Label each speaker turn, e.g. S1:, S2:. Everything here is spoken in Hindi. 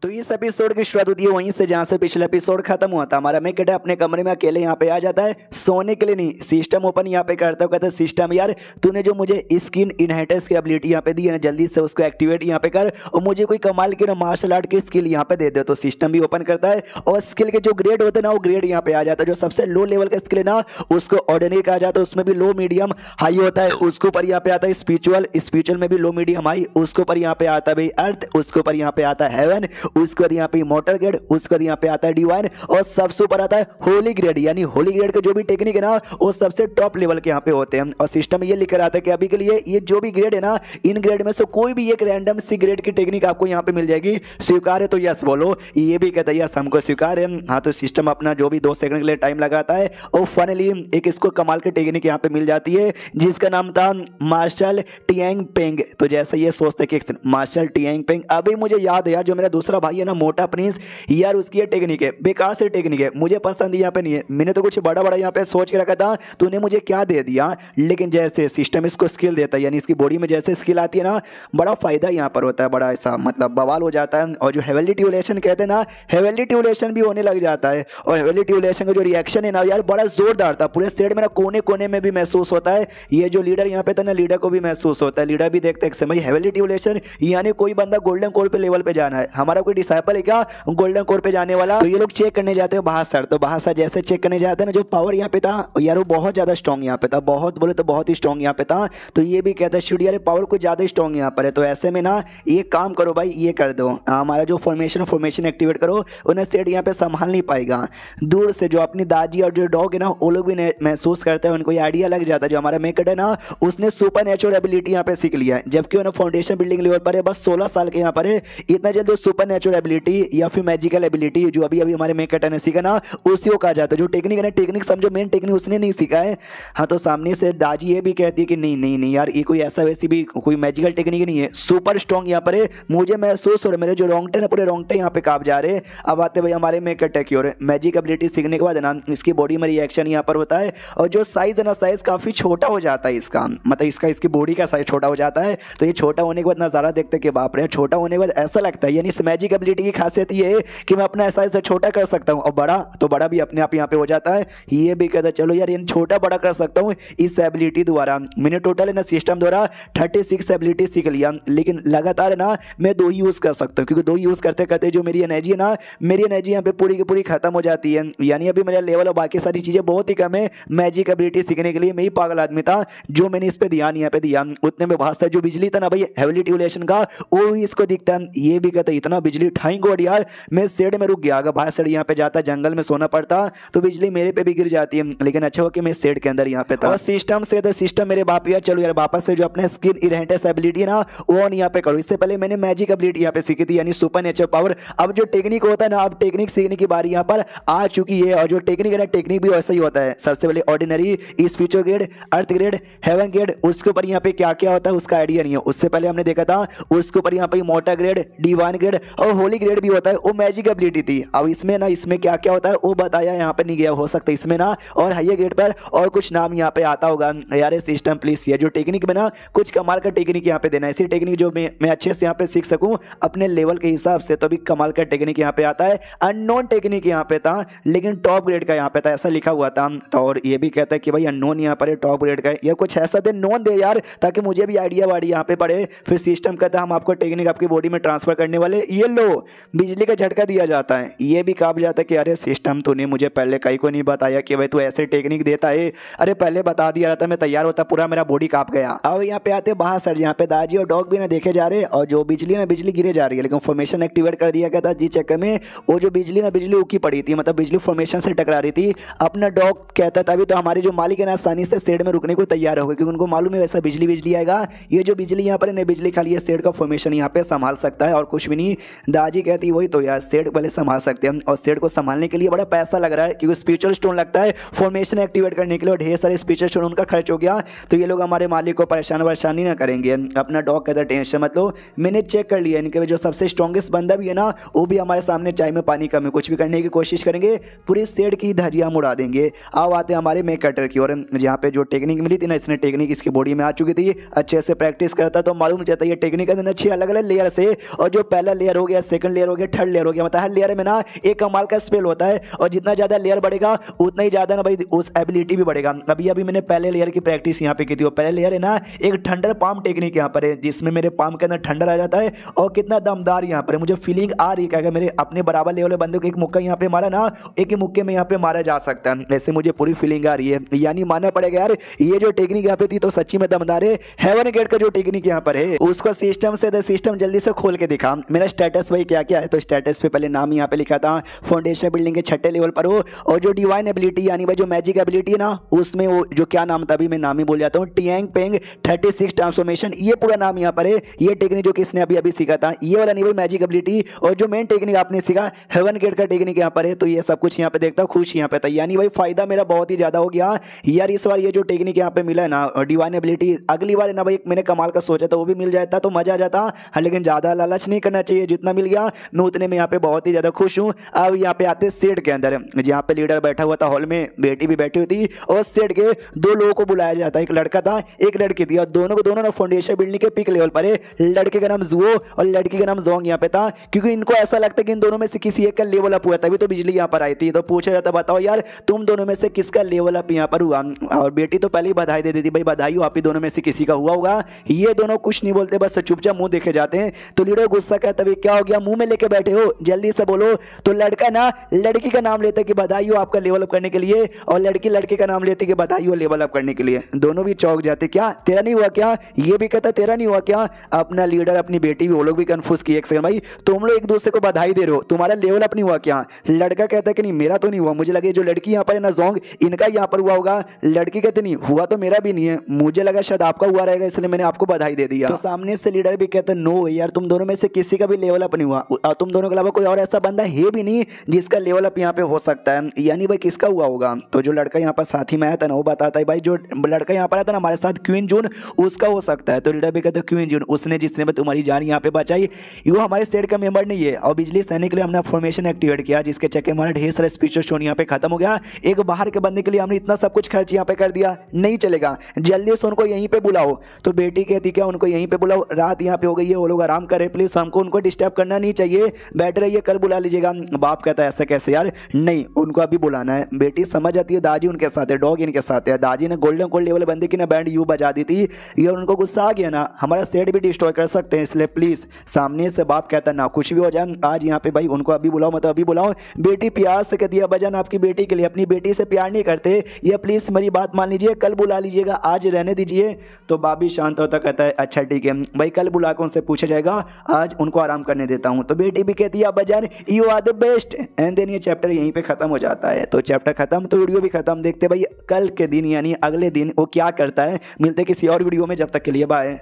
S1: तो इस एपिसोड की शुरुआत होती है वहीं से जहां से पिछला एपिसोड खत्म हुआ था। हमारा मेकट अपने कमरे में अकेले यहाँ पे आ जाता है सोने के लिए, नहीं सिस्टम ओपन यहाँ पे करता है। कहता है सिस्टम यार तूने जो मुझे स्किन इनहेरिटेंस की एबिलिटी यहाँ पे दी है ना, जल्दी से उसको एक्टिवेट यहाँ पे कर और मुझे कोई कमाल की ना मार्शल आर्ट की स्किल यहाँ पे दे दे। तो सिस्टम भी ओपन करता है और स्किल के जो ग्रेड होते हैं ना वो ग्रेड यहाँ पे आ जाता है। जो सबसे लो लेवल का स्किल है ना उसको ऑर्डिनरी कहा जाता है, उसमें भी लो मीडियम हाई होता है। उसके ऊपर यहाँ पे आता है स्पिरिचुअल, स्पिरिचुअल में भी लो मीडियम हाई। उसके ऊपर यहाँ पे आता है भाई अर्थ, उसके ऊपर यहाँ पे आता है हेवन, उसके बाद यहाँ पे मोटर ग्रेड, उसके बाद यहाँ पे आता है डिवाइन और सबसे ऊपर आता है होली ग्रेड। यानी होली ग्रेड के जो भी टेक्निक है ना वो सबसे टॉप लेवल के यहाँ पे होते हैं। और सिस्टम ये लिख कर आता है कि अभी के लिए ये जो भी ग्रेड है ना इन ग्रेड में से कोई भी एक रैंडम सी ग्रेड की टेक्निक आपको यहाँ पे मिल जाएगी। स्वीकार है तो यस बोलो। ये भी कहता है यस हमको स्वीकार है। हाँ तो सिस्टम अपना जो भी 2 सेकंड के लिए टाइम लगाता है और फाइनली एक इसको कमाल की टेक्निक यहाँ पे मिल जाती है जिसका नाम था मार्शल टियांग पेंग। तो जैसे ये सोचते कि मार्शल टियांग पेंग, अभी मुझे याद है यार जो मेरा दूसरा भाई है ना मोटा प्रिंस, यार उसकी ये टेक्निक है बेकार से टेक्निक है, मुझे पसंद यहाँ पे नहीं है। मैंने तो कुछ बड़ा बड़ा यहाँ पे सोच के रखा था, तूने मुझे क्या दे दिया। लेकिन जैसे सिस्टम इसको स्किल देता है, यानी इसकी बॉडी में जैसे स्किल आती है ना बड़ा फायदा यहाँ पर होता है, बड़ा ऐसा मतलब बवाल हो जाता है। और जो हेवनली ट्यूलेशन कहते हैं ना, हेवनली ट्यूलेशन भी होने लग जाता है। और हेवनली ट्यूलेशन का जो रिएक्शन है ना यार बड़ा जोरदार था, पूरे स्टेट में ना कोने कोने में भी महसूस होता है। ये जो लीडर यहाँ पे था ना, लीडर को भी महसूस होता है, लीडर भी देखते हैं भाई हेवनली ट्यूलेशन यानी कोई बंदा गोल्डन कोर पे लेवल पे जाना है। हमारा कोई डिसाइपल है क्या गोल्डन कोर पे जाने वाला। तो ये लोग चेक करने जाते हैं बहासर। तो बहासर जैसे चेक करने जाते हैं ना, जो पावर यहाँ पे था यार वो बहुत ज्यादा स्ट्रॉन्ग यहाँ पे था, बहुत बोले तो बहुत ही स्ट्रॉन्ग यहाँ पे था। तो ये भी कहता है शुड यार पावर कुछ ज्यादा स्ट्रॉन्ग यहाँ पर है। तो ऐसे में ना ये काम करो भाई, ये कर दो हमारा जो फॉर्मेशन एक्टिवेट करो, उन्हें सेट यहाँ पे संभाल नहीं पाएगा। दूर से जो अपनी दादी और जो डॉग है ना वो लोग भी महसूस करते हैं, उनको ये आइडिया लग जाता है जो हमारा मेकट है ना उसने सुपर नेचुरल एबिलिटी यहाँ पे सीख लिया है। जबकि उन्हें फाउंडेशन बिल्डिंग लेवल पर है, बस 16 साल के यहाँ पर है। इतना जल्दी सुपर नेचुरल एबिलिटी या फिर मैजिकल एबिलिटी जो अभी अभी हमारे मेकट ने सीखा ना उसी को कहा जाता है। जो टेक्निक है ना, टेक्निक समझो मेन टेक्निक उसने नहीं सीखा है। हाँ तो सामने से दाजी ये भी कहती है कि नहीं नहीं नहीं यार ये कोई ऐसा वैसी भी कोई मैजिकल टेक्निक नहीं है, सुपर स्ट्रॉन्ग यहाँ पर है। मुझे महसूस हो रहा है मेरे जो रोंगटे ना पूरे रोंगटे यहाँ पे कांप जा रहे हैं। अब आते भाई हमारे मेकट की ओर। मैजिक एबिलिटी सीखने के बाद ना इसकी बॉडी में रिएक्शन यहाँ पर होता है और जो साइज है ना साइज काफी छोटा हो जाता है इसका, मतलब इसकी बॉडी का साइज छोटा हो जाता है। तो ये छोटा होने के बाद नजारा देखते कि बाप रे, छोटा होने के बाद ऐसा लगता है यानी इस मैजिक एबिलिटी की खासियत ये है कि मैं अपना साइज छोटा कर सकता हूँ और बड़ा तो बड़ा भी अपने आप यहाँ पे हो जाता है। ये भी कहता है चलो यार ये छोटा बड़ा कर सकता हूँ इस एबिलिटी द्वारा। मैंने टोटल है ना सिस्टम द्वारा 36 एबिलिटी सीख लिया, लेकिन लगातार ना मैं 2 यूज कर सकता हूँ क्योंकि 2 यूज करते करते जो मेरी एनर्जी है ना, मेरी एनर्जी यहाँ पे पूरी की पूरी खत्म हो जाती है। यानी अभी मेरा लेवल और बाकी सारी चीजें बहुत ही कम है मैजिक एबिलिटी सीखने के लिए। मैं ही पागल आदमी था जो मैंने इस पे ध्यान यहाँ पे दिया। उतने में भाषा जो बिजली था ना भाई हेवनली ट्यूलेशन का वो भी इसको दिखता है। ये भी कहता है इतना बिजली ठाइंग गोड यार, मैं शेड में रुक गया। अगर बाहर शेड यहाँ पे जाता जंगल में सोना पड़ता तो बिजली मेरे पे भी गिर जाती है, लेकिन अच्छा हुआ कि मैं शेड के अंदर यहाँ पे था। और सिस्टम से तो सिस्टम मेरे बाप यार चलो यार वापस से जो अपने स्किन इनहेरिटेंस एबिलिटी है ना वो ऑन यहाँ पे करो। इससे पहले मैंने मैजिक एबिलिटी यहाँ पे सीखी थी यानी सुपर नेचुरल पावर। अब जो टेक्निक होता है ना, अब टेक्निक सीखने की बारी यहाँ पर आ चुकी है। और जो टेक्निक है ना, टेक्निक भी वैसा ही होता है। सबसे पहले ऑर्डिनरी, स्पिरिचुअल ग्रेड, अर्थ ग्रेड, हेवन ग्रेड, उसके ऊपर यहाँ पे क्या क्या होता है उसका आइडिया नहीं है। उससे पहले हमने देखा था उसके ऊपर यहाँ पे मोटर ग्रेड, डिवाइन ग्रेड और होली ग्रेड भी होता है, वो मैजिक एबिलिटी थी। अब इसमें ना इसमें क्या क्या होता है वो बताया यहाँ पे नहीं गया, हो सकता है इसमें ना और हाई ग्रेड पर और कुछ नाम यहाँ पे आता होगा। यार सिस्टम प्लीज ये जो टेक्निक में ना कुछ कमाल का टेक्निक यहाँ पे देना, ऐसी टेक्निक जो मैं अच्छे से यहाँ पे सीख सकूं अपने लेवल के हिसाब से। तो अभी कमाल का टेक्निक यहाँ पे आता है। अननोन टेक्निक यहाँ पे था लेकिन टॉप ग्रेड का यहाँ पे था, ऐसा लिखा हुआ था। तो और ये भी कहता है कि भाई अननोन यहाँ पर टॉप ग्रेड का, या कुछ ऐसा दे नोन दे यार ताकि मुझे भी आइडिया वाड़ी यहाँ पे पड़े। फिर सिस्टम कहता है हम आपको टेक्निक आपकी बॉडी में ट्रांसफर करने वाले, ये लो बिजली का झटका दिया जाता है। ये भी कहा जाता है कि अरे सिस्टम तूने मुझे पहले कहीं को नहीं बताया कि भाई तू ऐसे टेक्निक देता है, अरे पहले बता दिया रहता मैं तैयार होता, पूरा मेरा बॉडी कांप गया। अब यहाँ पे आते बाहर सर, यहाँ पे दाजी और डॉग भी ना देखे जा रहे और जो बिजली ना बिजली गिरे जा रही है, लेकिन फॉर्मेशन एक्टिवेट कर दिया गया था जी चक्कर में वो जो बिजली ना बिजली उकी पड़ी थी, मतलब बिजली फॉर्मेशन से टकरा रही थी। अपना डॉग कहता था अभी तो हमारे जो मालिक है ना आसानी से शेड में रुकने को तैयार हो गए क्योंकि उनको मालूम है वैसा बिजली बिजली आएगा, ये जो बिजली यहाँ पर बिजली खाली है शेड का फॉर्मेशन यहाँ पे संभाल सकता है और कुछ भी नहीं। दाजी कहती वही तो यार शेड पहले संभाल सकते हैं और शेड को संभालने के लिए बड़ा पैसा लग रहा है क्योंकि स्पिरिचुअल स्टोन लगता है फॉर्मेशन एक्टिवेट करने के लिए और ढेर सारे स्पिरिचुअल स्टोन उनका खर्च हो गया। तो ये लोग हमारे मालिक को परेशानी ना करेंगे। अपना डॉग कहता टेंशन मत लो, मैंने चेक कर लिया इनके जो सबसे स्ट्रॉन्गेस्ट बंदा भी है ना वो भी हमारे सामने चाय में पानी कम है, कुछ भी करने की कोशिश करेंगे पूरी शेड की धज्जियां उड़ा देंगे। अब आते हमारे मेकटर की और जहाँ पे जो टेक्निक मिली थी ना, इसने टेक्निक इसकी बॉडी में आ चुकी थी, अच्छे से प्रैक्टिस करता तो मालूम चलता ये टेक्निक अच्छी अलग अलग लेयर से। और जो पहला लेयर हो गया, सेकंड लेयर हो गया, थर्ड लेयर हो गया। मतलब हर लेयर में ना एक कमाल का स्पेल होता है और जितना ज़्यादा लेयर बढ़ेगा उतना ही ज़्यादा ना भाई उस एबिलिटी भी बढ़ेगा। अभी मैंने पहले लेयर की प्रैक्टिस यहाँ पे की थी। और पहले लेयर है ना एक थंडर पाम टेक्निक यहाँ पर है, जिसमें मेरे पाम के अंदर थंडर आ जाता है और कितना दमदार यहाँ पर है। मुझे फीलिंग आ रही है कि अगर मेरे अपने बराबर लेवल बंदे को एक मुक्का यहाँ पे मारा ना, एक ही मुक्के में यहाँ पे मारा जा सकता है। ऐसे मुझे पूरी फीलिंग आ रही है, यानी मानना पड़ेगा यार ये जो टेक्निक यहाँ पे थी तो सच्ची में दमदार है। हेवन गेट का जो टेक्निक यहाँ पर है उसको सिस्टम से सिस्टम जल्दी से खोल के दिखा। मेरा स्टेटस भाई क्या क्या है, तो स्टेटस पे पहले नाम यहाँ पे लिखा था फाउंडेशन बिल्डिंग के 6ठे लेवल पर हो, और जो डिवाइन एबिलिटी यानी भाई जो मैजिक एबिलिटी है ना उसमें वो जो क्या नाम था, अभी मैं नाम ही बोल जाता हूँ, टियांग पेंग 36 ट्रांसफॉर्मेशन, ये पूरा नाम यहाँ पर है। ये टेक्निक जो किसने अभी सीखा था, ये वाला नहीं भाई मैजिक एबिलिटी। और जो मेन टेक्निक आपने सीखा हेवन गेट का टेक्निक यहाँ पर है। तो ये सब कुछ यहाँ पे देखता हूँ, खुश यहाँ पे था, यानी भाई फायदा मेरा बहुत ही ज्यादा हो गया यार इस बार। ये जो टेक्निक यहाँ पे मिला है ना डिवाइन एबिलिटी, अगली बार ना भाई मैंने कमाल का सोचा था वो भी मिल जाता तो मजा आ जाता। हाँ, लेकिन ज्यादा लालच नहीं करना चाहिए, जितना मिल गया मैं उतने में यहाँ पे बहुत ही ज्यादा खुश हूँ। अब यहाँ पे आते सेट के अंदर, जहाँ पे लीडर बैठा हुआ था हॉल में, बेटी भी बैठी हुई थी, और सेट के दो लोगों को बुलाया जाता है, एक लड़का था एक लड़की थी, और दोनों ना फाउंडेशन बिल्डिंग के पिक लेवल पर है। लड़के का नाम जुओ और लड़की का नाम जोंग यहाँ पे था, क्योंकि इनको ऐसा लगता है कि इन दोनों में से किसी एक का लेवल अप हुआ, तभी तो बिजली यहाँ पर आई थी। तो पूछा जाता बताओ यार तुम दोनों में से किसका लेवल अप यहाँ पर हुआ, और बेटी तो पहले ही बधाई दे देती, भाई बधाई हो, आप ही दोनों में से किसी का हुआ होगा। ये दोनों कुछ नहीं बोलते, बस चुपचाप मुंह देखे जाते हैं। तो लीडर गुस्सा कहता है क्या हो गया, मुंह में लेके बैठे हो, जल्दी से बोलो। तो लड़का ना लड़की का नाम लेता है कि बधाई हो आपका लेवल अप करने के लिए, और लड़की लड़के का नाम लेती है कि बधाई हो लेवल अप करने के लिए। दोनों भी चौंक जाते, क्या तेरा नहीं हुआ क्या, ये भी कहता तेरा नहीं हुआ क्या। अपना लीडर अपनी बेटी भी, वो लोग भी कंफ्यूज किए, एक सेकंड भाई तुम लोग एक दूसरे को बधाई दे रहे हो, तुम्हारा लेवल अप नहीं हुआ क्या। लड़का कहता है कि नहीं मेरा तो नहीं हुआ, मुझे लगे जो लड़की यहाँ पर है ना जोंग, इनका यहाँ पर हुआ होगा। लड़की कहते नहीं हुआ तो मेरा भी नहीं है, मुझे लगा शायद आपका हुआ रहेगा इसलिए मैंने आपको बधाई दे दिया। तो सामने से लीडर भी कहता है नो यार तुम दोनों में से किसी का भी लेवल अप नहीं हुआ, और तुम दोनों के अलावा कोई और ऐसा बंदा है भी नहीं जिसका लेवल अप यहाँ पे हो सकता है, यानी भाई किसका हुआ होगा। तो जो लड़का यहाँ पर साथी में आया था ना वो बताता है भाई जो लड़का यहाँ पर आया था ना हमारे साथ क्वीन जून, उसका हो सकता है। तो लीडर भी कहते हैं क्वीन जून, उसने जिसने तुम्हारी जान यहाँ पे बचाई, वो हमारे सेट का मेंबर नहीं है। और बिजली सैनिक के लिए हमने फॉर्मेशन एक्टिवेट किया, जिसके चक्कर हमारा ढेर सारा स्पीचर शो यहाँ पे खत्म हो गया। एक बाहर के बंदे के लिए हमने इतना सब कुछ खर्च यहाँ पे कर दिया, नहीं चलेगा, जल्दी से उनको यहीं पे बुलाओ। तो बेटी कहती क्या उनको यहीं पे बुलाओ, रात यहाँ पे हो गई है, वो लोग आराम करे प्लीज, हमको उनको डिस्टर्ब करना नहीं चाहिए, बैठ रहिए कल बुला लीजिएगा। बाप कहता है ऐसा कैसे यार, नहीं उनको अभी बुलाना है। बेटी समझ आती है दादी उनके साथ है, डॉग इनके साथ है। दादी ने गोल्डन कोल्ड लेवल बंदे की ना बैंड यू बजा दी थी, ये उनको गुस्सा आ गया ना, हमारा सेट भी डिस्ट्रॉय कर सकते हैं, इसलिए प्लीज। सामने से बाप कहता है ना कुछ भी हो जाए आज यहाँ पे भाई उनको अभी बुलाओ, मतलब अभी बुलाओ। बेटी प्यार से कहती है बजान आपकी बेटी के लिए, अपनी बेटी से प्यार नहीं करते, ये प्लीज मेरी बात मान लीजिए, कल बुला लीजिएगा, आज रहने दीजिए। तो बाप भी शांत होता कहता है अच्छा ठीक है भाई, कल बुला कर उनसे पूछा जाएगा, आज उनको आराम करने देता हूँ। तो बेटी भी कहती है बजान you are the best, and then ये चैप्टर यहीं पे खत्म हो जाता है। तो चैप्टर खत्म तो वीडियो भी खत्म, देखते भाई कल के दिन यानी अगले दिन वो क्या करता है। मिलते किसी और वीडियो में, जब तक के लिए बाय।